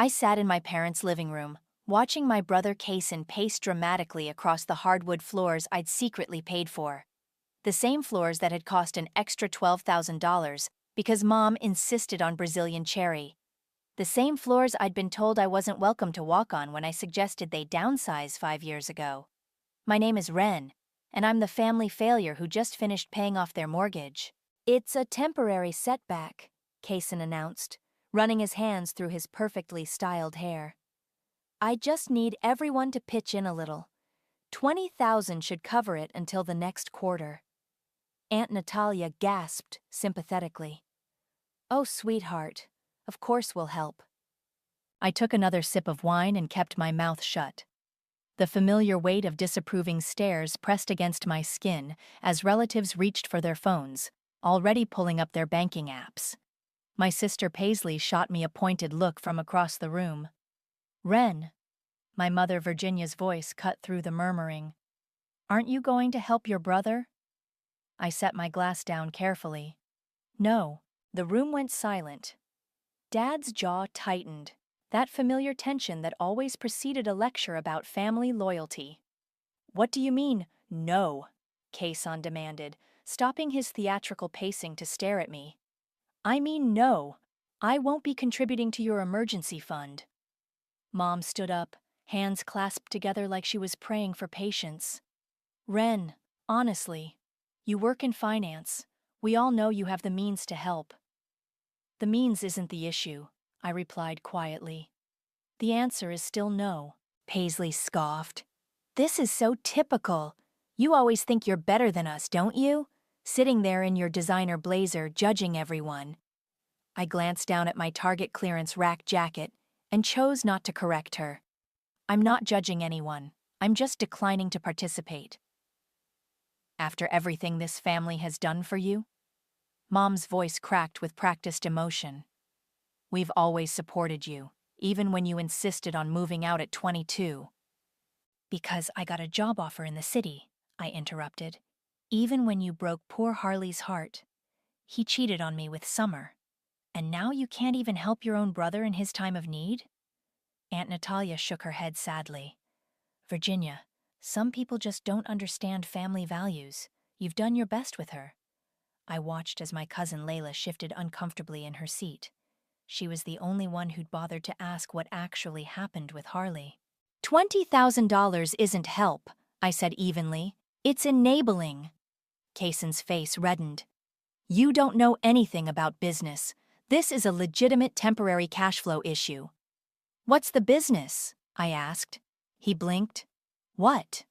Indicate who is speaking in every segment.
Speaker 1: I sat in my parents' living room, watching my brother Kason pace dramatically across the hardwood floors I'd secretly paid for. The same floors that had cost an extra $12,000 because Mom insisted on Brazilian cherry. The same floors I'd been told I wasn't welcome to walk on when I suggested they downsize 5 years ago. My name is Ren, and I'm the family failure who just finished paying off their mortgage. It's a temporary setback, Kason announced, running his hands through his perfectly styled hair. I just need everyone to pitch in a little. 20,000 should cover it until the next quarter. Aunt Natalia gasped sympathetically. Oh, sweetheart, of course we'll help. I took another sip of wine and kept my mouth shut. The familiar weight of disapproving stares pressed against my skin as relatives reached for their phones, already pulling up their banking apps. My sister Paisley shot me a pointed look from across the room. Ren, my mother Virginia's voice cut through the murmuring. Aren't you going to help your brother? I set my glass down carefully. No. The room went silent. Dad's jaw tightened, that familiar tension that always preceded a lecture about family loyalty. What do you mean, no? Kason demanded, stopping his theatrical pacing to stare at me. I mean no. I won't be contributing to your emergency fund. Mom stood up, hands clasped together like she was praying for patience. Ren, honestly, you work in finance. We all know you have the means to help. The means isn't the issue, I replied quietly. The answer is still no, Paisley scoffed. This is so typical. You always think you're better than us, don't you? Sitting there in your designer blazer, judging everyone. I glanced down at my Target clearance rack jacket and chose not to correct her. I'm not judging anyone. I'm just declining to participate. After everything this family has done for you? Mom's voice cracked with practiced emotion. We've always supported you, even when you insisted on moving out at 22. Because I got a job offer in the city, I interrupted. Even when you broke poor Harley's heart. He cheated on me with Summer. And now you can't even help your own brother in his time of need? Aunt Natalia shook her head sadly. Virginia, some people just don't understand family values. You've done your best with her. I watched as my cousin Layla shifted uncomfortably in her seat. She was the only one who'd bothered to ask what actually happened with Harley. $20,000 isn't help, I said evenly. It's enabling. Kason's face reddened. You don't know anything about business. This is a legitimate temporary cash flow issue. What's the business? I asked. He blinked. What?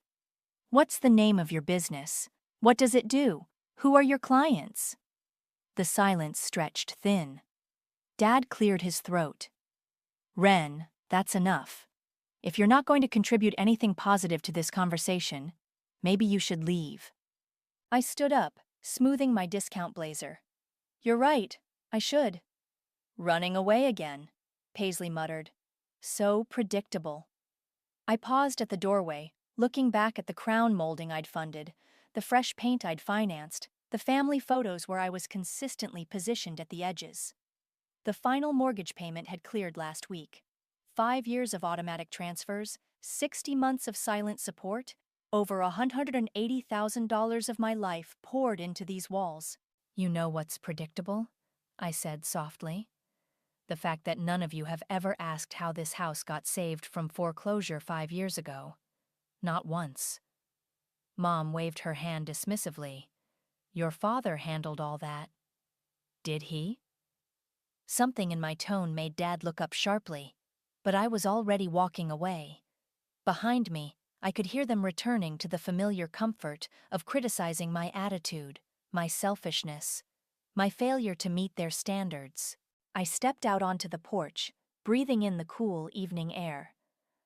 Speaker 1: What's the name of your business? What does it do? Who are your clients? The silence stretched thin. Dad cleared his throat. Ren, that's enough. If you're not going to contribute anything positive to this conversation, maybe you should leave. I stood up, smoothing my discount blazer. You're right, I should. Running away again, Paisley muttered. So predictable. I paused at the doorway, looking back at the crown molding I'd funded, the fresh paint I'd financed, the family photos where I was consistently positioned at the edges. The final mortgage payment had cleared last week. 5 years of automatic transfers, 60 months of silent support, over $180,000 of my life poured into these walls. You know what's predictable? I said softly. The fact that none of you have ever asked how this house got saved from foreclosure 5 years ago. Not once. Mom waved her hand dismissively. Your father handled all that. Did he? Something in my tone made Dad look up sharply, but I was already walking away. Behind me, I could hear them returning to the familiar comfort of criticizing my attitude, my selfishness, my failure to meet their standards. I stepped out onto the porch, breathing in the cool evening air.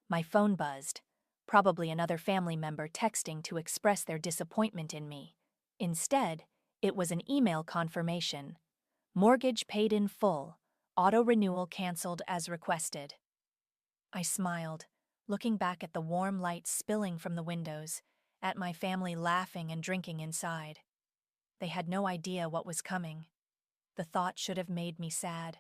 Speaker 1: My phone buzzed, probably another family member texting to express their disappointment in me. Instead, it was an email confirmation. Mortgage paid in full, auto renewal canceled as requested. I smiled, looking back at the warm light spilling from the windows, at my family laughing and drinking inside. They had no idea what was coming. The thought should have made me sad,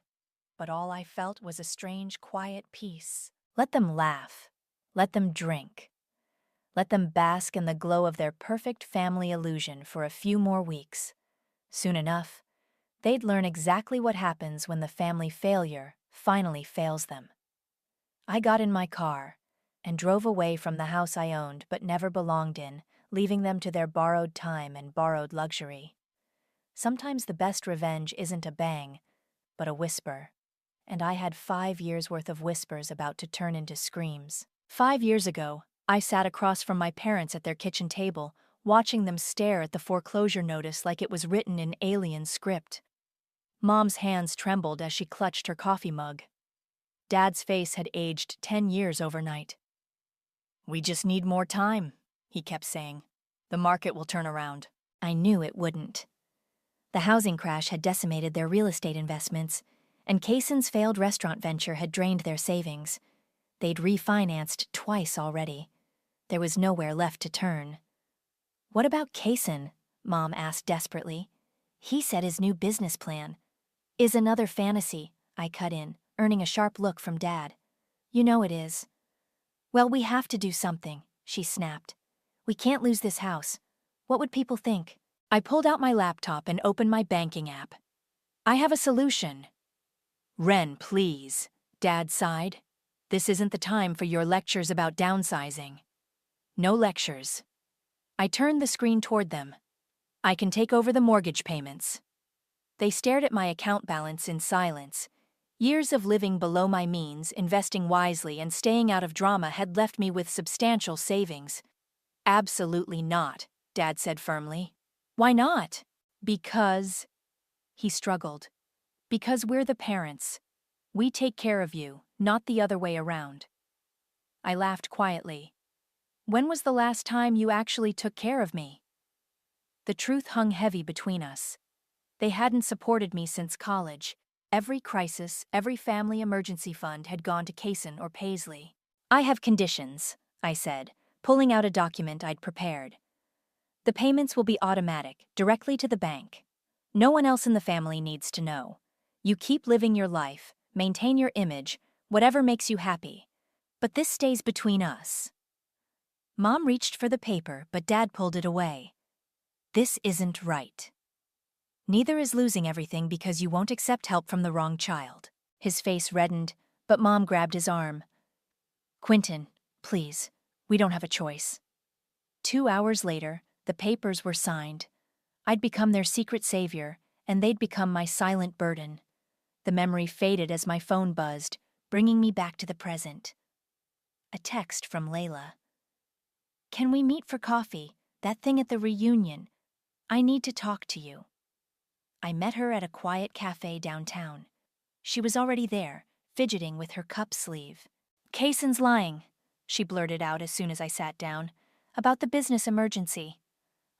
Speaker 1: but all I felt was a strange, quiet peace. Let them laugh. Let them drink. Let them bask in the glow of their perfect family illusion for a few more weeks. Soon enough, they'd learn exactly what happens when the family failure finally fails them. I got in my car and drove away from the house I owned but never belonged in, leaving them to their borrowed time and borrowed luxury. Sometimes the best revenge isn't a bang, but a whisper. And I had 5 years' worth of whispers about to turn into screams. 5 years ago, I sat across from my parents at their kitchen table, watching them stare at the foreclosure notice like it was written in alien script. Mom's hands trembled as she clutched her coffee mug. Dad's face had aged 10 years overnight. "We just need more time," he kept saying. "The market will turn around." I knew it wouldn't. The housing crash had decimated their real estate investments, and Kaysen's failed restaurant venture had drained their savings. They'd refinanced twice already. There was nowhere left to turn. "What about Kaysen?" Mom asked desperately. "He said his new business plan is another fantasy," I cut in, earning a sharp look from Dad. "You know it is." "Well, we have to do something," she snapped. "We can't lose this house. What would people think?" I pulled out my laptop and opened my banking app. "I have a solution." "Ren, please," Dad sighed. "This isn't the time for your lectures about downsizing." "No lectures." I turned the screen toward them. "I can take over the mortgage payments." They stared at my account balance in silence. Years of living below my means, investing wisely, and staying out of drama had left me with substantial savings. "Absolutely not," Dad said firmly. "Why not?" "Because," he struggled, "because we're the parents. We take care of you, not the other way around." I laughed quietly. "When was the last time you actually took care of me?" The truth hung heavy between us. They hadn't supported me since college. Every crisis, every family emergency fund had gone to Kaysen or Paisley. "I have conditions," I said, pulling out a document I'd prepared. "The payments will be automatic, directly to the bank. No one else in the family needs to know. You keep living your life, maintain your image, whatever makes you happy. But this stays between us." Mom reached for the paper, but Dad pulled it away. "This isn't right. Neither is losing everything because you won't accept help from the wrong child." His face reddened, but Mom grabbed his arm. "Quentin, please, we don't have a choice." 2 hours later, the papers were signed. I'd become their secret savior, and they'd become my silent burden. The memory faded as my phone buzzed, bringing me back to the present. A text from Layla. "Can we meet for coffee? That thing at the reunion. I need to talk to you." I met her at a quiet cafe downtown. She was already there, fidgeting with her cup sleeve. "Kaysen's lying," she blurted out as soon as I sat down, "about the business emergency."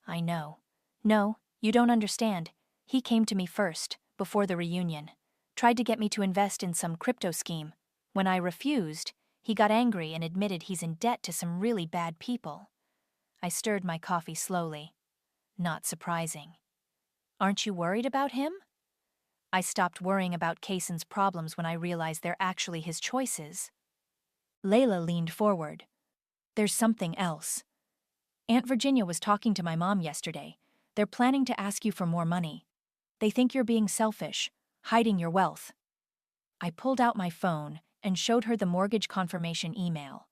Speaker 1: "I know. No, you don't understand. He came to me first, before the reunion. Tried to get me to invest in some crypto scheme. When I refused, he got angry and admitted he's in debt to some really bad people." I stirred my coffee slowly. Not surprising. "Aren't you worried about him?" I stopped worrying about Kaysen's problems when I realized they're actually his choices. Layla leaned forward. "There's something else. Aunt Virginia was talking to my mom yesterday. They're planning to ask you for more money. They think you're being selfish, hiding your wealth." I pulled out my phone and showed her the mortgage confirmation email.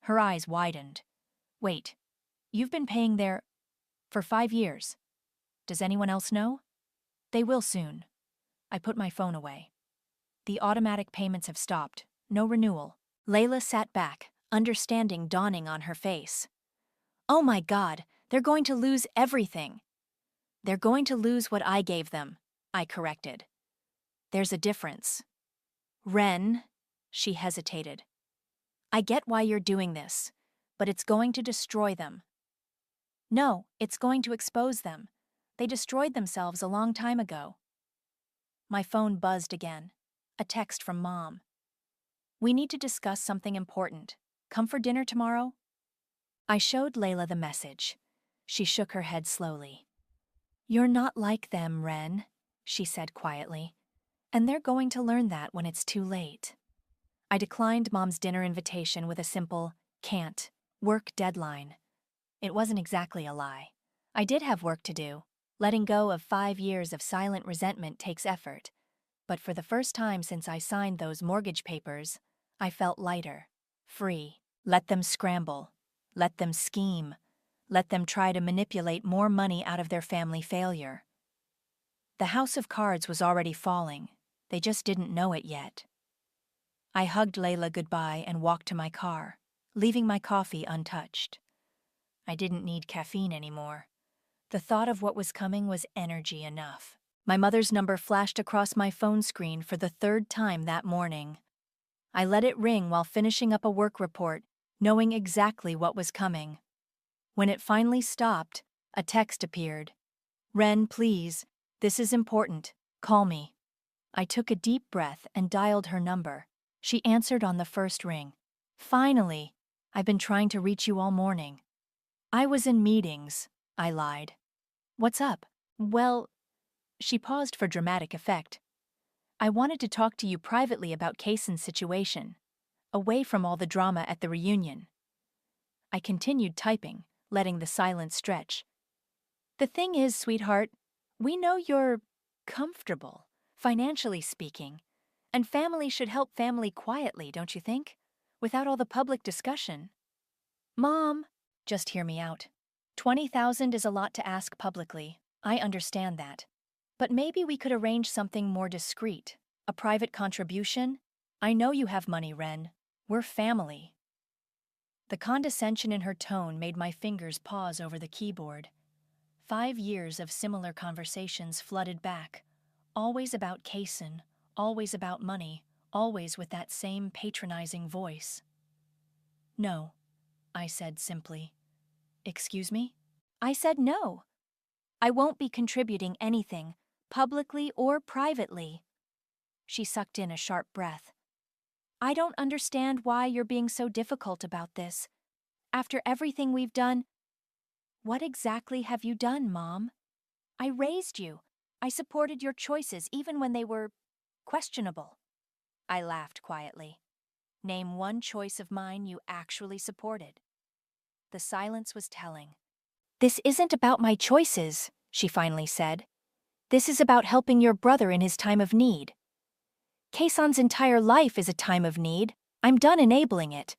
Speaker 1: Her eyes widened. "Wait, you've been paying for 5 years. Does anyone else know?" "They will soon." I put my phone away. "The automatic payments have stopped. No renewal." Layla sat back, understanding dawning on her face. "Oh my God, they're going to lose everything." "They're going to lose what I gave them," I corrected. "There's a difference." "Ren," she hesitated. "I get why you're doing this, but it's going to destroy them." "No, it's going to expose them. They destroyed themselves a long time ago." My phone buzzed again. A text from Mom. "We need to discuss something important. Come for dinner tomorrow?" I showed Layla the message. She shook her head slowly. "You're not like them, Ren," she said quietly. And they're going to learn that when it's too late. I declined Mom's dinner invitation with a simple, can't, work deadline. It wasn't exactly a lie. I did have work to do. Letting go of 5 years of silent resentment takes effort. But for the first time since I signed those mortgage papers, I felt lighter, free. Let them scramble. Let them scheme. Let them try to manipulate more money out of their family failure. The house of cards was already falling. They just didn't know it yet. I hugged Layla goodbye and walked to my car, leaving my coffee untouched. I didn't need caffeine anymore. The thought of what was coming was energy enough. My mother's number flashed across my phone screen for the 3rd time that morning. I let it ring while finishing up a work report, knowing exactly what was coming. When it finally stopped, a text appeared. "Ren, please, this is important. Call me." I took a deep breath and dialed her number. She answered on the first ring. "Finally! I've been trying to reach you all morning." "I was in meetings," I lied. "What's up?" "Well," she paused for dramatic effect. "I wanted to talk to you privately about Kaysen's situation, away from all the drama at the reunion." I continued typing, letting the silence stretch. "The thing is, sweetheart, we know you're comfortable, financially speaking, and family should help family quietly, don't you think? Without all the public discussion." "Mom," just hear me out. 20,000 is a lot to ask publicly. I understand that. But maybe we could arrange something more discreet. A private contribution? I know you have money, Ren. We're family." The condescension in her tone made my fingers pause over the keyboard. 5 years of similar conversations flooded back. Always about Kaysen, always about money, always with that same patronizing voice. "No," I said simply. "Excuse me?" "I said no. I won't be contributing anything, publicly or privately." She sucked in a sharp breath. "I don't understand why you're being so difficult about this. After everything we've done—" "What exactly have you done, Mom? I raised you. I supported your choices even when they were questionable." I laughed quietly. "Name one choice of mine you actually supported." The silence was telling. "This isn't about my choices," she finally said. "This is about helping your brother in his time of need. Kaysen's entire life is a time of need. I'm done enabling it."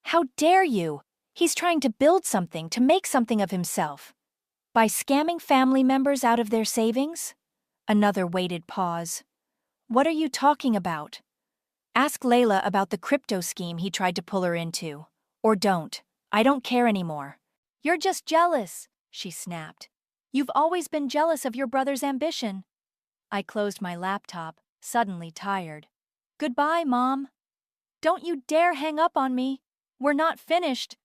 Speaker 1: "How dare you? He's trying to build something, to make something of himself." "By scamming family members out of their savings?" Another weighted pause. "What are you talking about?" "Ask Layla about the crypto scheme he tried to pull her into. Or don't. I don't care anymore." "You're just jealous," she snapped. "You've always been jealous of your brother's ambition." I closed my laptop, suddenly tired. "Goodbye, Mom." "Don't you dare hang up on me. We're not finished."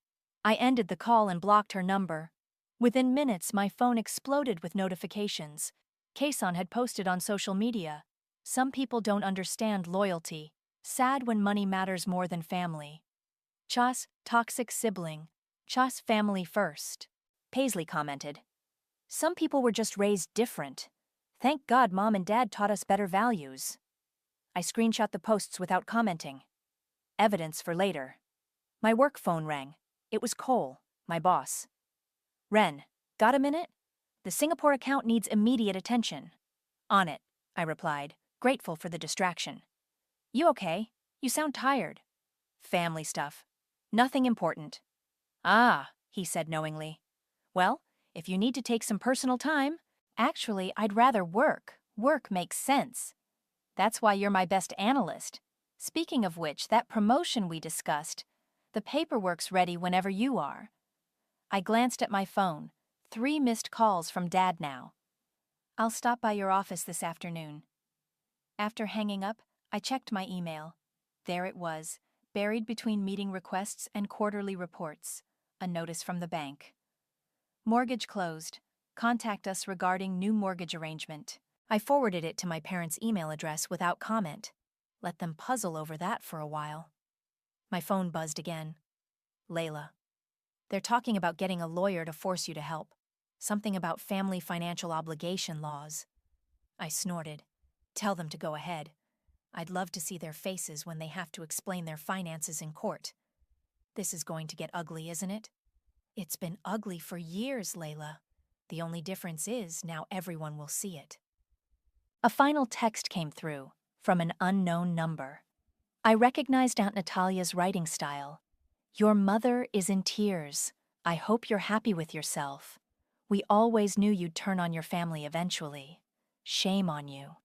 Speaker 1: I ended the call and blocked her number. Within minutes, my phone exploded with notifications. Kaysen had posted on social media. "Some people don't understand loyalty. Sad when money matters more than family. Chas, toxic sibling. Chas, family first." Paisley commented. "Some people were just raised different. Thank God Mom and Dad taught us better values." I screenshot the posts without commenting. Evidence for later. My work phone rang. It was Cole, my boss. "Ren, got a minute? The Singapore account needs immediate attention." "On it," I replied, grateful for the distraction. "You okay? You sound tired." "Family stuff. Nothing important." "Ah," he said knowingly. "Well, if you need to take some personal time—" "Actually, I'd rather work. Work makes sense. That's why you're my best analyst. Speaking of which, that promotion we discussed, the paperwork's ready whenever you are." I glanced at my phone. 3 missed calls from Dad now. "I'll stop by your office this afternoon." After hanging up, I checked my email. There it was, buried between meeting requests and quarterly reports. A notice from the bank. "Mortgage closed. Contact us regarding new mortgage arrangement." I forwarded it to my parents' email address without comment. Let them puzzle over that for a while. My phone buzzed again. Layla. "They're talking about getting a lawyer to force you to help. Something about family financial obligation laws." I snorted. Tell them to go ahead. I'd love to see their faces when they have to explain their finances in court. This is going to get ugly, isn't it? It's been ugly for years, Layla. The only difference is now everyone will see it. A final text came through from an unknown number. I recognized Aunt Natalia's writing style. Your mother is in tears. I hope you're happy with yourself. We always knew you'd turn on your family eventually. Shame on you.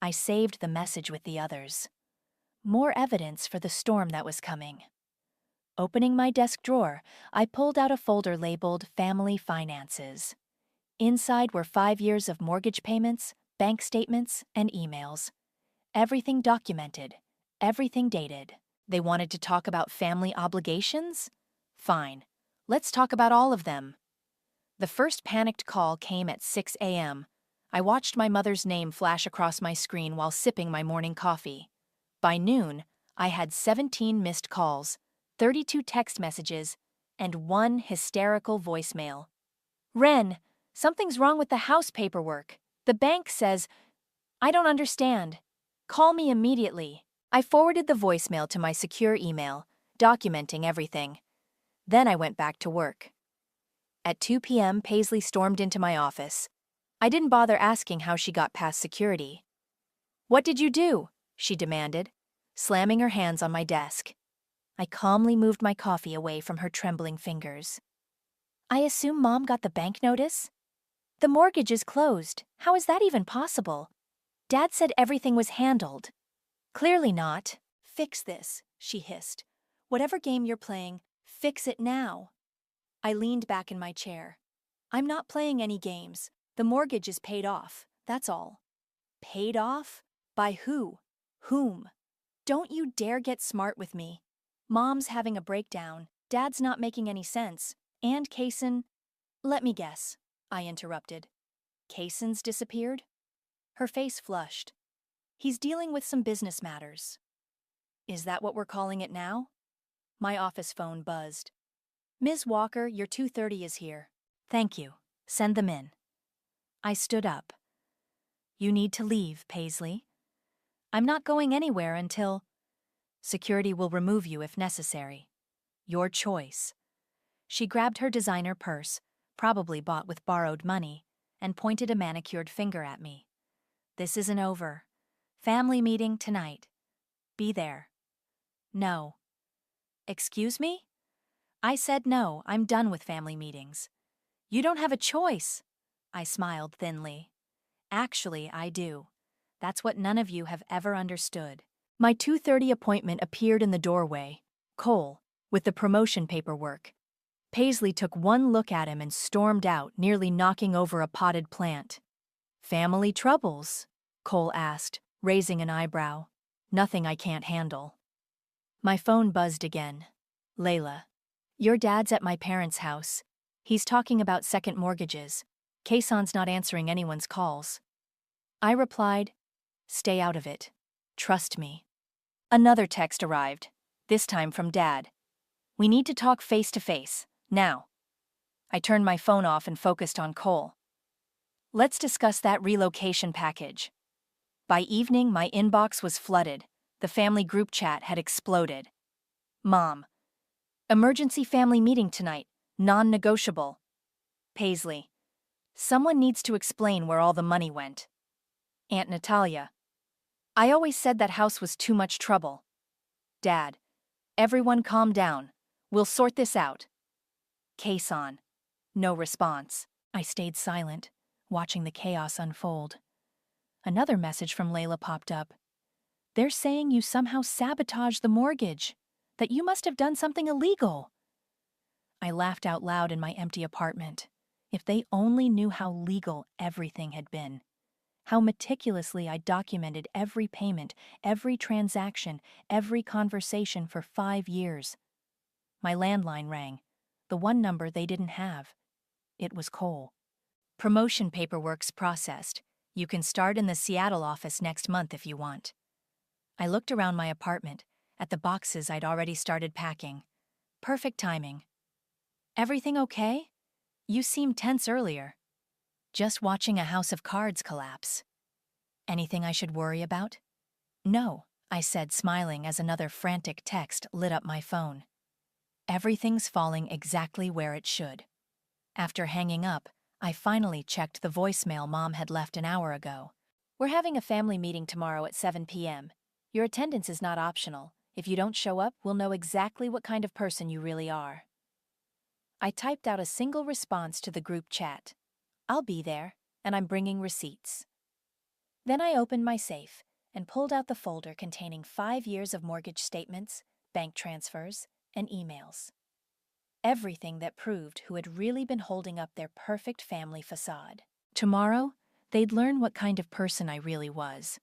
Speaker 1: I saved the message with the others. More evidence for the storm that was coming. Opening my desk drawer, I pulled out a folder labeled Family Finances. Inside were 5 years of mortgage payments, bank statements, and emails. Everything documented, everything dated. They wanted to talk about family obligations? Fine. Let's talk about all of them. The first panicked call came at 6 a.m. I watched my mother's name flash across my screen while sipping my morning coffee. By noon, I had 17 missed calls, 32 text messages, and 1 hysterical voicemail. Ren, something's wrong with the house paperwork. The bank says, I don't understand. Call me immediately. I forwarded the voicemail to my secure email, documenting everything. Then I went back to work. At 2 p.m., Paisley stormed into my office. I didn't bother asking how she got past security. What did you do? She demanded, slamming her hands on my desk. I calmly moved my coffee away from her trembling fingers. I assume Mom got the bank notice? The mortgage is closed. How is that even possible? Dad said everything was handled. Clearly not. Fix this, she hissed. Whatever game you're playing, fix it now. I leaned back in my chair. I'm not playing any games. The mortgage is paid off, that's all. Paid off? By who? Whom? Don't you dare get smart with me. Mom's having a breakdown, Dad's not making any sense, and Kaysen— Let me guess, I interrupted. Kaysen's disappeared? Her face flushed. He's dealing with some business matters. Is that what we're calling it now? My office phone buzzed. Ms. Walker, your 2:30 is here. Thank you. Send them in. I stood up. You need to leave, Paisley. I'm not going anywhere until— Security will remove you if necessary. Your choice. She grabbed her designer purse, probably bought with borrowed money, and pointed a manicured finger at me. This isn't over. Family meeting tonight. Be there. No. Excuse me? I said no, I'm done with family meetings. You don't have a choice. I smiled thinly. Actually, I do. That's what none of you have ever understood. My 2:30 appointment appeared in the doorway, Cole, with the promotion paperwork. Paisley took one look at him and stormed out, nearly knocking over a potted plant. Family troubles? Cole asked, raising an eyebrow. Nothing I can't handle. My phone buzzed again. Layla. Your dad's at my parents' house. He's talking about second mortgages. Kaysen's not answering anyone's calls. I replied, stay out of it. Trust me. Another text arrived, this time from Dad. We need to talk face to face, now. I turned my phone off and focused on Cole. Let's discuss that relocation package. By evening, my inbox was flooded. The family group chat had exploded. Mom. Emergency family meeting tonight, non-negotiable. Paisley. Someone needs to explain where all the money went. Aunt Natalia. I always said that house was too much trouble. Dad. Everyone calm down. We'll sort this out. Kaysen. No response. I stayed silent, watching the chaos unfold. Another message from Layla popped up. They're saying you somehow sabotaged the mortgage, that you must have done something illegal. I laughed out loud in my empty apartment. If they only knew how legal everything had been. How meticulously I documented every payment, every transaction, every conversation for 5 years. My landline rang, the one number they didn't have. It was Cole. Promotion paperwork's processed. You can start in the Seattle office next month if you want. I looked around my apartment, at the boxes I'd already started packing. Perfect timing. Everything okay? You seemed tense earlier. Just watching a house of cards collapse. Anything I should worry about? No, I said, smiling as another frantic text lit up my phone. Everything's falling exactly where it should. After hanging up, I finally checked the voicemail Mom had left an hour ago. We're having a family meeting tomorrow at 7 p.m. Your attendance is not optional. If you don't show up, we'll know exactly what kind of person you really are. I typed out a single response to the group chat. I'll be there, and I'm bringing receipts. Then I opened my safe and pulled out the folder containing 5 years of mortgage statements, bank transfers, and emails. Everything that proved who had really been holding up their perfect family facade. Tomorrow, they'd learn what kind of person I really was.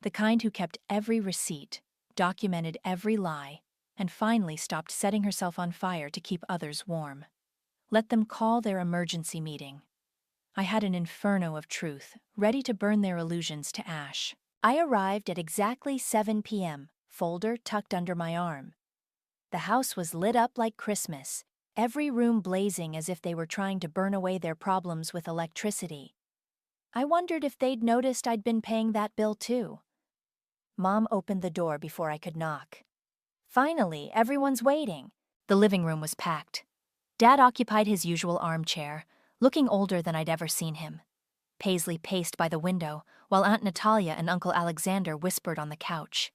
Speaker 1: The kind who kept every receipt, documented every lie, and finally stopped setting herself on fire to keep others warm. Let them call their emergency meeting. I had an inferno of truth, ready to burn their illusions to ash. I arrived at exactly 7 p.m., folder tucked under my arm. The house was lit up like Christmas, every room blazing as if they were trying to burn away their problems with electricity. I wondered if they'd noticed I'd been paying that bill too. Mom opened the door before I could knock. Finally, everyone's waiting. The living room was packed. Dad occupied his usual armchair, looking older than I'd ever seen him. Paisley paced by the window, while Aunt Natalia and Uncle Alexander whispered on the couch.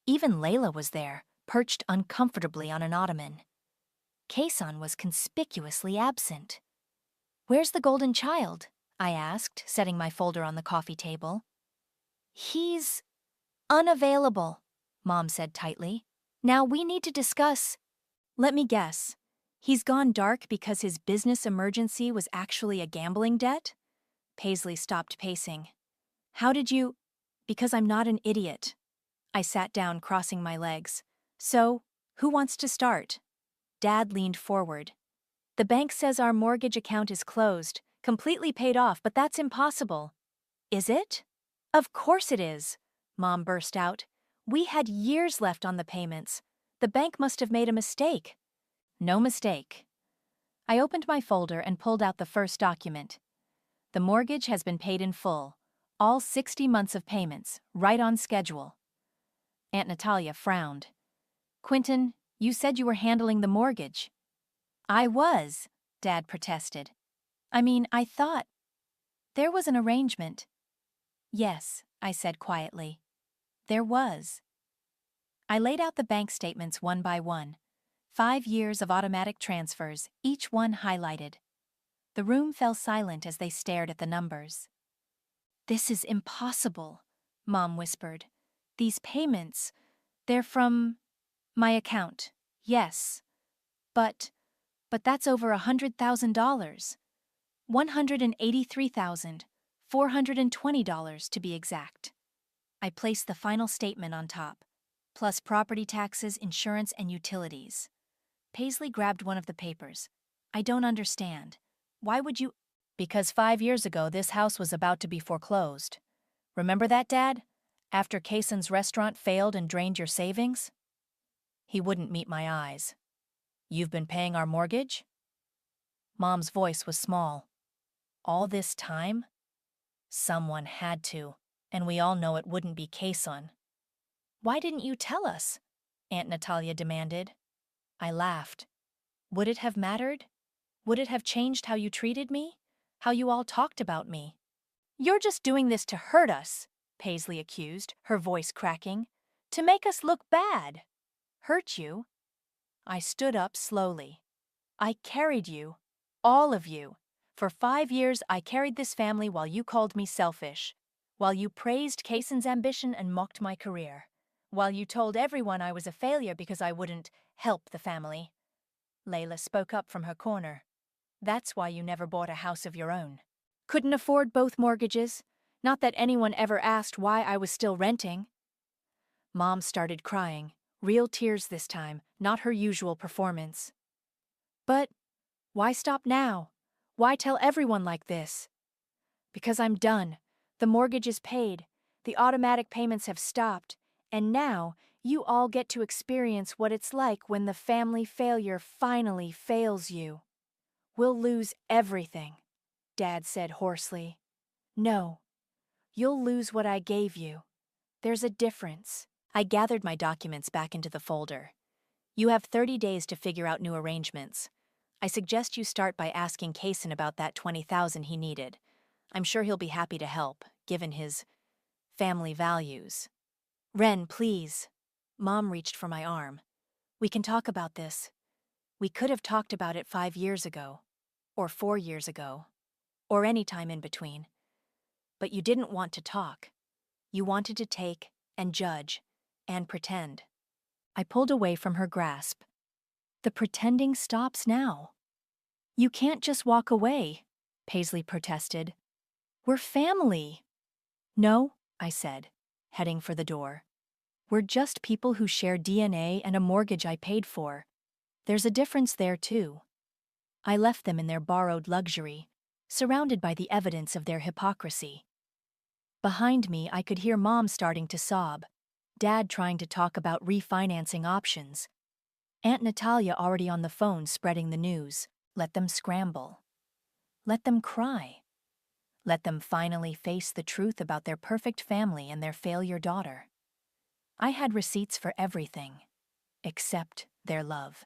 Speaker 1: Even Layla was there, perched uncomfortably on an ottoman. Kason was conspicuously absent. "Where's the golden child?" I asked, setting my folder on the coffee table. "He's unavailable," Mom said tightly. "Now we need to discuss." "Let me guess. He's gone dark because his business emergency was actually a gambling debt?" Paisley stopped pacing. "How did you—" "Because I'm not an idiot." I sat down, crossing my legs. "So, who wants to start?" Dad leaned forward. "The bank says our mortgage account is closed, completely paid off, but that's impossible." "Is it?" "Of course it is," Mom burst out. "We had years left on the payments. The bank must have made a mistake." "No mistake." I opened my folder and pulled out the first document. The mortgage has been paid in full, all 60 months of payments, right on schedule. Aunt Natalia frowned. "Quentin, you said you were handling the mortgage." "I was," Dad protested. I thought there was an arrangement." "Yes," I said quietly. "There was." I laid out the bank statements one by one. 5 years of automatic transfers, each one highlighted. The room fell silent as they stared at the numbers. "This is impossible," Mom whispered. "These payments, they're from my account, yes. But that's over $100,000. $183,420 to be exact." I placed the final statement on top, plus property taxes, insurance, and utilities. Paisley grabbed one of the papers. "I don't understand. Why would you—" "Because 5 years ago this house was about to be foreclosed. Remember that, Dad? After Kason's restaurant failed and drained your savings?" He wouldn't meet my eyes. "You've been paying our mortgage?" Mom's voice was small. "All this time? Someone had to, and we all know it wouldn't be Kason." "Why didn't you tell us?" Aunt Natalia demanded. I laughed. Would it have mattered? Would it have changed how you treated me? How you all talked about me? "You're just doing this to hurt us," Paisley accused, her voice cracking. "To make us look bad." "Hurt you?" I stood up slowly. "I carried you. All of you. For 5 years I carried this family while you called me selfish. While you praised Kason's ambition and mocked my career. While you told everyone I was a failure because I wouldn't help the family." Layla spoke up from her corner. "That's why you never bought a house of your own. Couldn't afford both mortgages. Not that anyone ever asked why I was still renting." Mom started crying, real tears this time, not her usual performance. "But why stop now? Why tell everyone like this?" "Because I'm done. The mortgage is paid. The automatic payments have stopped. And now you all get to experience what it's like when the family failure finally fails you." "We'll lose everything," Dad said hoarsely. "No. You'll lose what I gave you. There's a difference. I gathered my documents back into the folder. You have 30 days to figure out new arrangements. I suggest you start by asking Kaysen about that $20,000 he needed. I'm sure he'll be happy to help, given his family values. Ren, please. Mom reached for my arm. We can talk about this. We could have talked about it 5 years ago, or 4 years ago, or any time in between. But you didn't want to talk. You wanted to take and judge and pretend. I pulled away from her grasp. The pretending stops now. You can't just walk away, Paisley protested. We're family. No, I said, heading for the door. We're just people who share DNA and a mortgage I paid for. There's a difference there, too. I left them in their borrowed luxury, surrounded by the evidence of their hypocrisy. Behind me, I could hear Mom starting to sob, Dad trying to talk about refinancing options, Aunt Natalia already on the phone spreading the news. Let them scramble. Let them cry. Let them finally face the truth about their perfect family and their failure daughter. I had receipts for everything, except their love.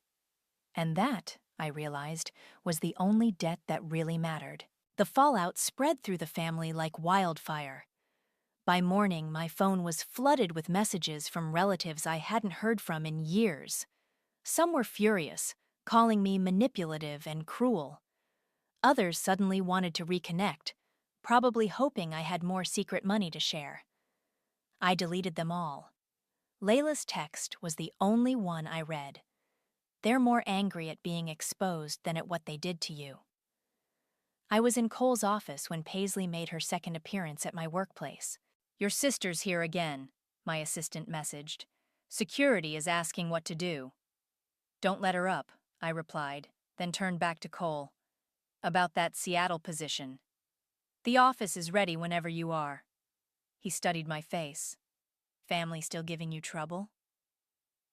Speaker 1: And that, I realized, was the only debt that really mattered. The fallout spread through the family like wildfire. By morning, my phone was flooded with messages from relatives I hadn't heard from in years. Some were furious, calling me manipulative and cruel. Others suddenly wanted to reconnect, probably hoping I had more secret money to share. I deleted them all. Layla's text was the only one I read. They're more angry at being exposed than at what they did to you. I was in Cole's office when Paisley made her second appearance at my workplace. Your sister's here again, my assistant messaged. Security is asking what to do. Don't let her up, I replied, then turned back to Cole. About that Seattle position. The office is ready whenever you are. He studied my face. Family still giving you trouble?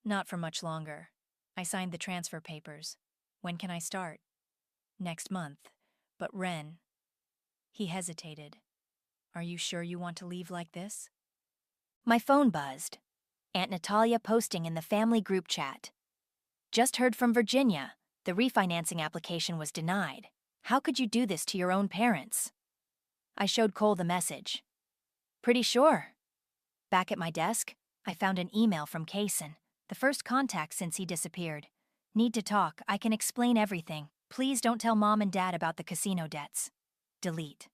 Speaker 1: Not for much longer. I signed the transfer papers. When can I start? Next month. But Ren. He hesitated. Are you sure you want to leave like this? My phone buzzed. Aunt Natalia posting in the family group chat. Just heard from Virginia. The refinancing application was denied. How could you do this to your own parents? I showed Cole the message. Pretty sure. Back at my desk, I found an email from Kaysen, the first contact since he disappeared. Need to talk. I can explain everything. Please don't tell Mom and Dad about the casino debts. Delete.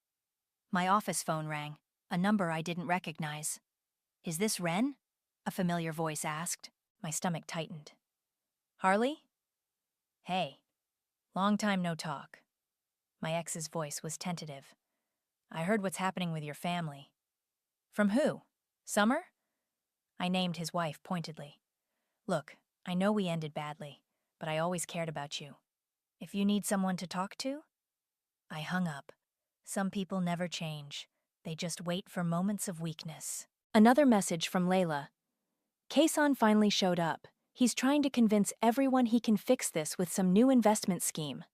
Speaker 1: My office phone rang, a number I didn't recognize. Is this Ren? A familiar voice asked. My stomach tightened. Harley? Hey. Long time no talk. My ex's voice was tentative. I heard what's happening with your family. From who? Summer? I named his wife pointedly. Look, I know we ended badly, but I always cared about you. If you need someone to talk to? I hung up. Some people never change. They just wait for moments of weakness. Another message from Layla. Kaysen finally showed up. He's trying to convince everyone he can fix this with some new investment scheme.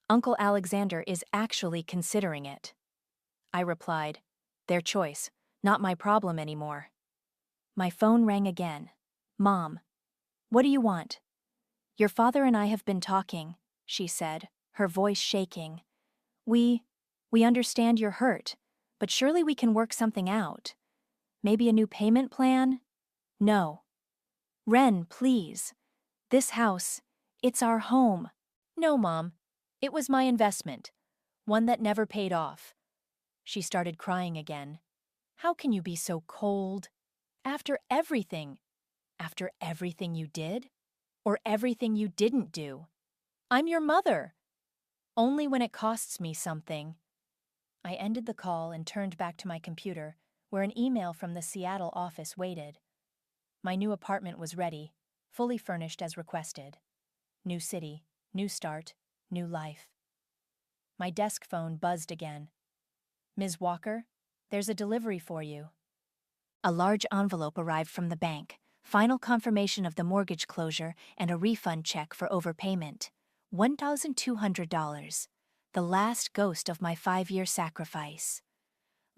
Speaker 1: Uncle Alexander is actually considering it. I replied, their choice, not my problem anymore. My phone rang again. Mom, what do you want? Your father and I have been talking, she said, her voice shaking. We understand you're hurt, but surely we can work something out. Maybe a new payment plan? No. Ren, please. This house, it's our home. No, Mom. It was my investment, one that never paid off. She started crying again. How can you be so cold? After everything you did? Or everything you didn't do? I'm your mother. Only when it costs me something. I ended the call and turned back to my computer, where an email from the Seattle office waited. My new apartment was ready, fully furnished as requested. New city, new start, new life. My desk phone buzzed again. Ms. Walker, there's a delivery for you. A large envelope arrived from the bank, final confirmation of the mortgage closure and a refund check for overpayment. $1,200, the last ghost of my 5-year sacrifice.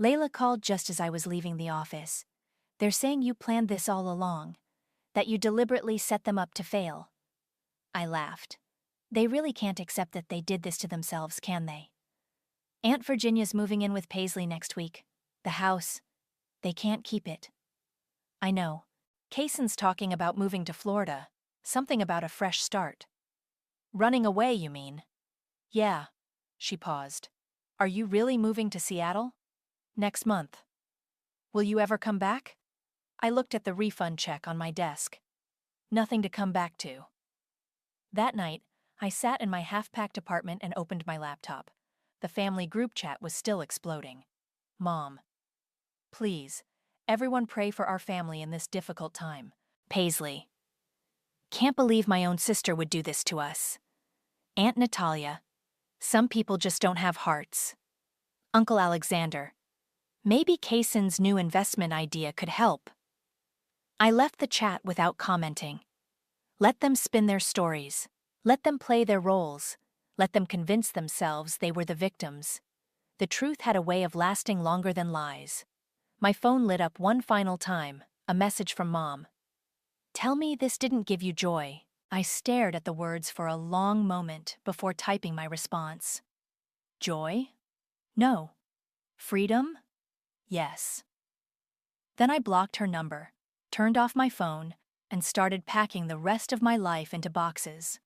Speaker 1: Layla called just as I was leaving the office. They're saying you planned this all along, that you deliberately set them up to fail. I laughed. They really can't accept that they did this to themselves, can they? Aunt Virginia's moving in with Paisley next week. The house. They can't keep it. I know. Kaysen's talking about moving to Florida. Something about a fresh start. Running away, you mean? Yeah. She paused. Are you really moving to Seattle? Next month. Will you ever come back? I looked at the refund check on my desk. Nothing to come back to. That night, I sat in my half-packed apartment and opened my laptop. The family group chat was still exploding. Mom. Please, everyone pray for our family in this difficult time. Paisley. Can't believe my own sister would do this to us. Aunt Natalia. Some people just don't have hearts. Uncle Alexander. Maybe Kaysen's new investment idea could help. I left the chat without commenting. Let them spin their stories. Let them play their roles. Let them convince themselves they were the victims. The truth had a way of lasting longer than lies. My phone lit up one final time, a message from Mom. Tell me this didn't give you joy. I stared at the words for a long moment before typing my response. Joy? No. Freedom? Yes. Then I blocked her number, turned off my phone, and started packing the rest of my life into boxes.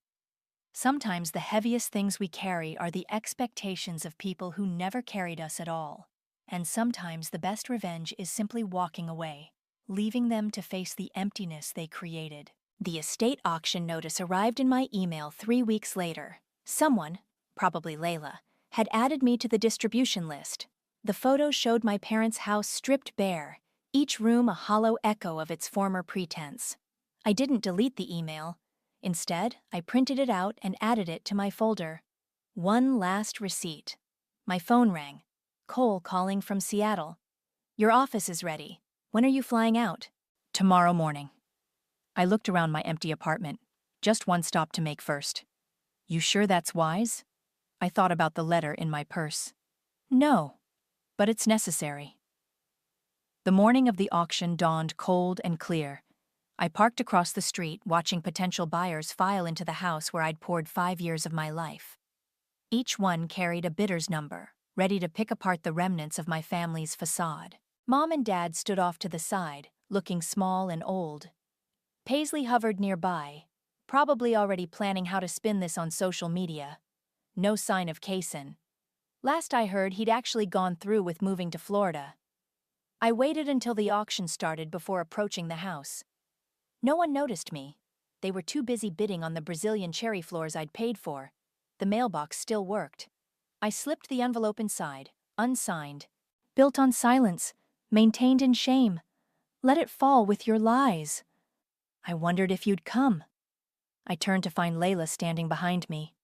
Speaker 1: Sometimes the heaviest things we carry are the expectations of people who never carried us at all. And sometimes the best revenge is simply walking away, leaving them to face the emptiness they created. The estate auction notice arrived in my email 3 weeks later. Someone, probably Layla, had added me to the distribution list. The photos showed my parents' house stripped bare, each room a hollow echo of its former pretense. I didn't delete the email. Instead, I printed it out and added it to my folder. One last receipt. My phone rang. Cole calling from Seattle. Your office is ready. When are you flying out? Tomorrow morning. I looked around my empty apartment. Just one stop to make first. You sure that's wise? I thought about the letter in my purse. No, but it's necessary. The morning of the auction dawned cold and clear. I parked across the street, watching potential buyers file into the house where I'd poured 5 years of my life. Each one carried a bidder's number, ready to pick apart the remnants of my family's facade. Mom and Dad stood off to the side, looking small and old. Paisley hovered nearby, probably already planning how to spin this on social media. No sign of Kaysen. Last I heard, he'd actually gone through with moving to Florida. I waited until the auction started before approaching the house. No one noticed me. They were too busy bidding on the Brazilian cherry floors I'd paid for. The mailbox still worked. I slipped the envelope inside, unsigned. Built on silence, maintained in shame. Let it fall with your lies. I wondered if you'd come. I turned to find Layla standing behind me.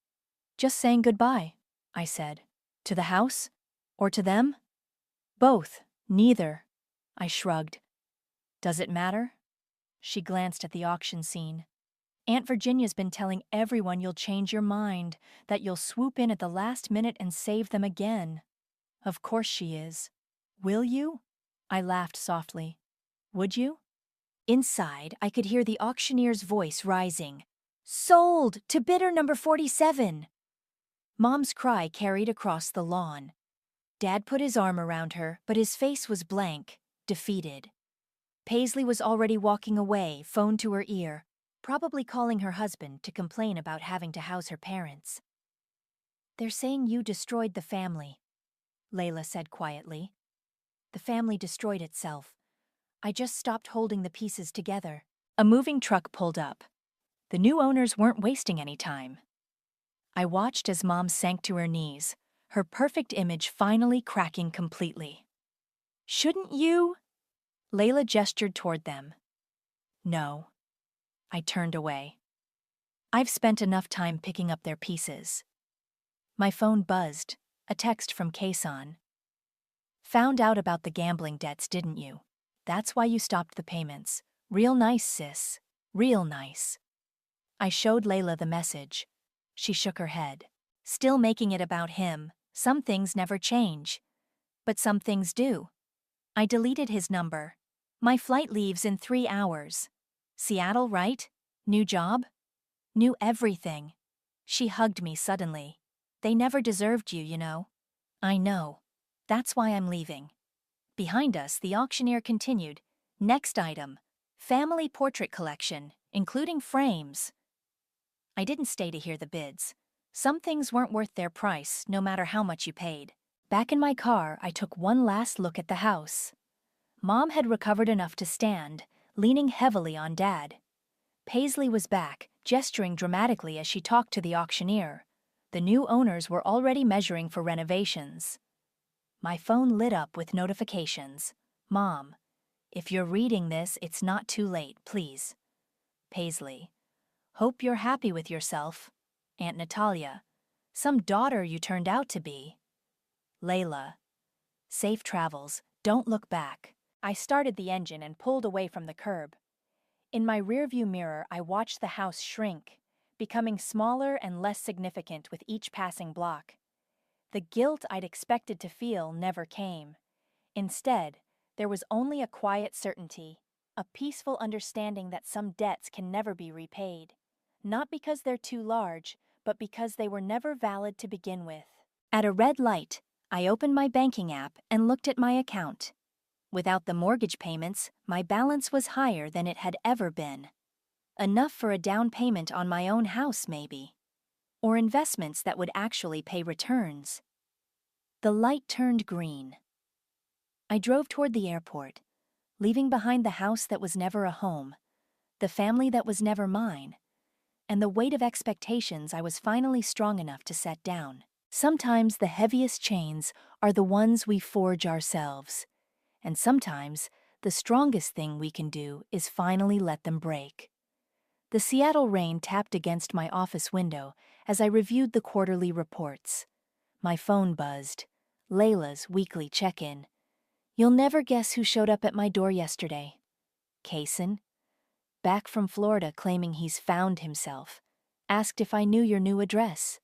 Speaker 1: Just saying goodbye, I said. To the house? Or to them? Both, neither. I shrugged. Does it matter? She glanced at the auction scene. Aunt Virginia's been telling everyone you'll change your mind, that you'll swoop in at the last minute and save them again. Of course she is. Will you? I laughed softly. Would you? Inside, I could hear the auctioneer's voice rising. Sold! To bidder number 47! Mom's cry carried across the lawn. Dad put his arm around her, but his face was blank, defeated. Paisley was already walking away, phone to her ear, probably calling her husband to complain about having to house her parents. They're saying you destroyed the family, Layla said quietly. The family destroyed itself. I just stopped holding the pieces together. A moving truck pulled up. The new owners weren't wasting any time. I watched as Mom sank to her knees, her perfect image finally cracking completely. Shouldn't you? Layla gestured toward them. No. I turned away. I've spent enough time picking up their pieces. My phone buzzed, a text from Kaysen. Found out about the gambling debts, didn't you? That's why you stopped the payments. Real nice, sis. Real nice. I showed Layla the message. She shook her head. Still making it about him. Some things never change. But some things do. I deleted his number. My flight leaves in 3 hours. Seattle, right? New job? New everything. She hugged me suddenly. They never deserved you, you know. I know. That's why I'm leaving. Behind us, the auctioneer continued. Next item. Family portrait collection, including frames. I didn't stay to hear the bids. Some things weren't worth their price, no matter how much you paid. Back in my car, I took one last look at the house. Mom had recovered enough to stand, leaning heavily on Dad. Paisley was back, gesturing dramatically as she talked to the auctioneer. The new owners were already measuring for renovations. My phone lit up with notifications. Mom, if you're reading this, it's not too late, please. Paisley, hope you're happy with yourself. Aunt Natalia, some daughter you turned out to be. Layla, safe travels, don't look back. I started the engine and pulled away from the curb. In my rearview mirror, I watched the house shrink, becoming smaller and less significant with each passing block. The guilt I'd expected to feel never came. Instead, there was only a quiet certainty, a peaceful understanding that some debts can never be repaid. Not because they're too large, but because they were never valid to begin with. At a red light, I opened my banking app and looked at my account. Without the mortgage payments, my balance was higher than it had ever been. Enough for a down payment on my own house, maybe. Or investments that would actually pay returns. The light turned green. I drove toward the airport, leaving behind the house that was never a home, the family that was never mine, and the weight of expectations I was finally strong enough to set down. Sometimes the heaviest chains are the ones we forge ourselves. And sometimes, the strongest thing we can do is finally let them break. The Seattle rain tapped against my office window as I reviewed the quarterly reports. My phone buzzed. Layla's weekly check-in. You'll never guess who showed up at my door yesterday. Kaysen, back from Florida claiming he's found himself. Asked if I knew your new address.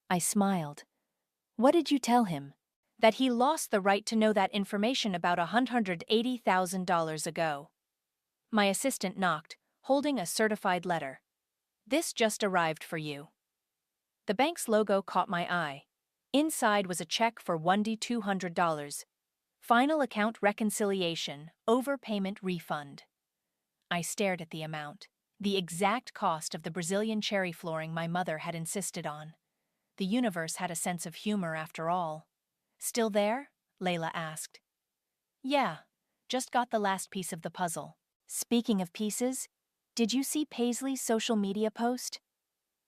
Speaker 1: I smiled. What did you tell him? That he lost the right to know that information about $180,000 ago. My assistant knocked, holding a certified letter. This just arrived for you. The bank's logo caught my eye. Inside was a check for $1,200. Final account reconciliation, overpayment refund. I stared at the amount, the exact cost of the Brazilian cherry flooring my mother had insisted on. The universe had a sense of humor after all. Still there? Layla asked. Yeah, just got the last piece of the puzzle. Speaking of pieces, did you see Paisley's social media post?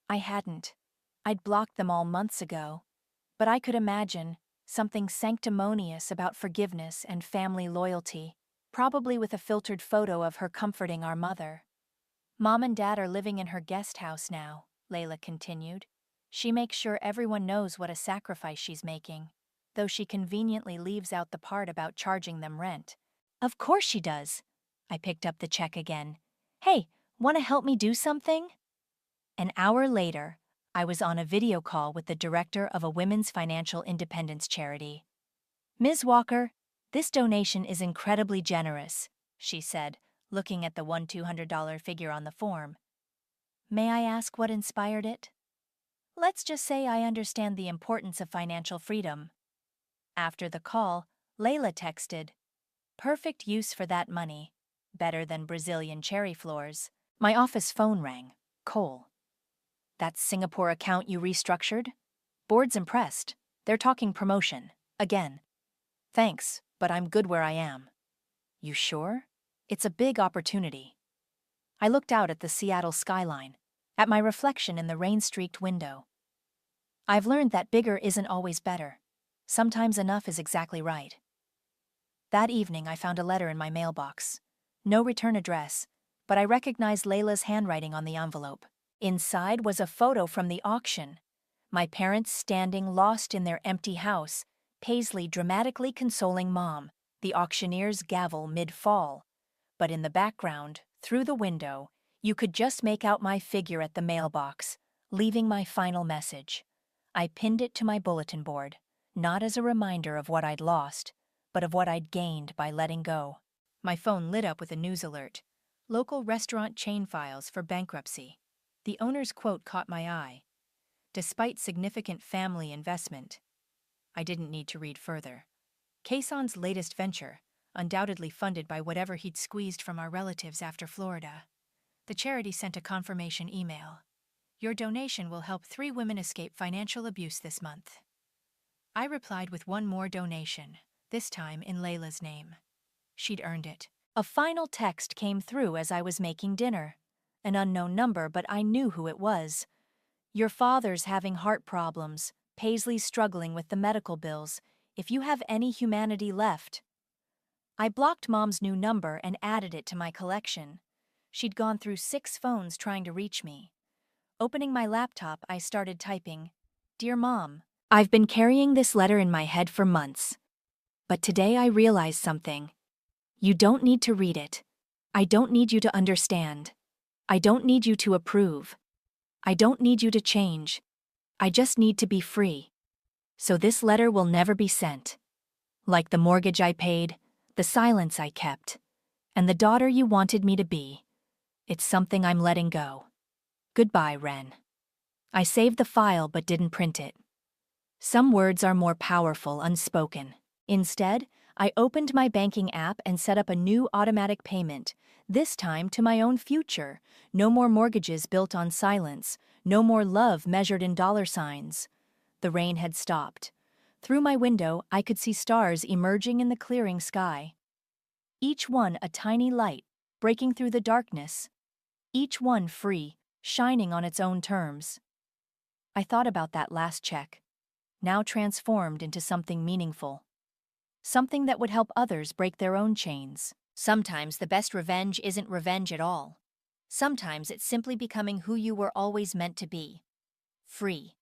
Speaker 1: I hadn't. I'd blocked them all months ago. But I could imagine something sanctimonious about forgiveness and family loyalty, probably with a filtered photo of her comforting our mother. Mom and Dad are living in her guest house now, Layla continued. She makes sure everyone knows what a sacrifice she's making, though she conveniently leaves out the part about charging them rent. Of course she does. I picked up the check again. Hey, want to help me do something? An hour later, I was on a video call with the director of a women's financial independence charity. Ms. Walker, this donation is incredibly generous, she said, looking at the $1,200 figure on the form. May I ask what inspired it? Let's just say I understand the importance of financial freedom. After the call, Layla texted, perfect use for that money. Better than Brazilian cherry floors. My office phone rang. Cole. That Singapore account you restructured? Board's impressed. They're talking promotion. Again. Thanks, but I'm good where I am. You sure? It's a big opportunity. I looked out at the Seattle skyline, at my reflection in the rain-streaked window. I've learned that bigger isn't always better. Sometimes enough is exactly right. That evening I found a letter in my mailbox. No return address, but I recognized Layla's handwriting on the envelope. Inside was a photo from the auction. My parents standing lost in their empty house, Paisley dramatically consoling Mom, the auctioneer's gavel mid-fall. But in the background, through the window, you could just make out my figure at the mailbox, leaving my final message. I pinned it to my bulletin board, not as a reminder of what I'd lost, but of what I'd gained by letting go. My phone lit up with a news alert. Local restaurant chain files for bankruptcy. The owner's quote caught my eye. Despite significant family investment. I didn't need to read further. Kayson's latest venture, undoubtedly funded by whatever he'd squeezed from our relatives after Florida. The charity sent a confirmation email. Your donation will help 3 women escape financial abuse this month. I replied with one more donation, this time in Layla's name. She'd earned it. A final text came through as I was making dinner. An unknown number, but I knew who it was. Your father's having heart problems. Paisley's struggling with the medical bills. If you have any humanity left. I blocked Mom's new number and added it to my collection. She'd gone through 6 phones trying to reach me. Opening my laptop, I started typing, Dear Mom, I've been carrying this letter in my head for months. But today I realized something. You don't need to read it. I don't need you to understand. I don't need you to approve. I don't need you to change. I just need to be free. So this letter will never be sent. Like the mortgage I paid, the silence I kept, and the daughter you wanted me to be. It's something I'm letting go. Goodbye, Ren. I saved the file but didn't print it. Some words are more powerful unspoken. Instead, I opened my banking app and set up a new automatic payment, this time to my own future. No more mortgages built on silence, no more love measured in dollar signs. The rain had stopped. Through my window, I could see stars emerging in the clearing sky. Each one a tiny light, breaking through the darkness. Each one free, shining on its own terms. I thought about that last check, now transformed into something meaningful. Something that would help others break their own chains. Sometimes the best revenge isn't revenge at all. Sometimes it's simply becoming who you were always meant to be. Free.